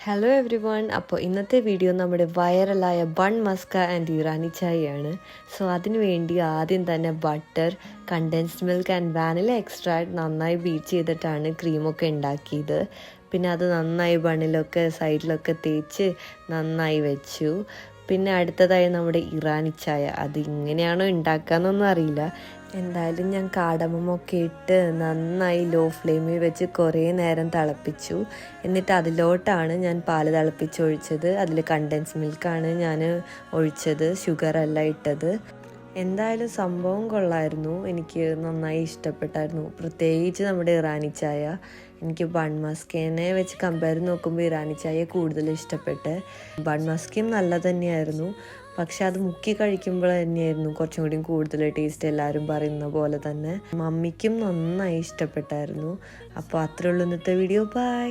Hello every one. അപ്പോൾ ഇന്നത്തെ video നമ്മുടെ വൈറലായ ബൺ മസ്ക ആൻഡ് ഇറാനി ചായയാണ്. സോ അതിനു വേണ്ടി ആദ്യം തന്നെ butter, condensed milk and vanilla extract നന്നായി ബീറ്റ് ചെയ്തിട്ടാണ് ക്രീമൊക്കെ ഉണ്ടാക്കിയത്. പിന്നെ അത് നന്നായി ബണ്ണിലൊക്കെ സൈഡിലൊക്കെ തേച്ച് നന്നായി വെച്ചു. പിന്നെ അടുത്തതായി നമ്മുടെ ഇറാനി ചായ. അത് ഇങ്ങനെയാണോ ഉണ്ടാക്കാമെന്നൊന്നും അറിയില്ല. എന്തായാലും ഞാൻ കാടമൊക്കെ ഇട്ട് നന്നായി ലോ ഫ്ലെയിമിൽ വെച്ച് കുറേ നേരം തിളപ്പിച്ചു. എന്നിട്ട് അതിലോട്ടാണ് ഞാൻ പാല് തിളപ്പിച്ചൊഴിച്ചത്. അതിൽ കണ്ടൻസ് മിൽക്കാണ് ഞാൻ ഒഴിച്ചത്, ഷുഗറല്ല ഇട്ടത്. എന്തായാലും സംഭവം കൊള്ളായിരുന്നു, എനിക്ക് നന്നായി ഇഷ്ടപ്പെട്ടായിരുന്നു. പ്രത്യേകിച്ച് നമ്മുടെ ഇറാനി ചായ. എനിക്ക് ബൺ മസ്കേനെ വെച്ച് കമ്പയർ നോക്കുമ്പോൾ ഇറാനി ചായ കൂടുതൽ ഇഷ്ടപ്പെട്ട്. ബൺ മസ്കയും നല്ല തന്നെയായിരുന്നു, പക്ഷെ അത് മുക്കി കഴിക്കുമ്പോൾ തന്നെയായിരുന്നു കുറച്ചും കൂടി കൂടുതൽ ടേസ്റ്റ്. എല്ലാവരും പറയുന്ന പോലെ തന്നെ മമ്മിക്കും നന്നായി ഇഷ്ടപ്പെട്ടായിരുന്നു. അപ്പോൾ അത്രേ ഉള്ളൂ ഇന്നത്തെ വീഡിയോ. ബൈ.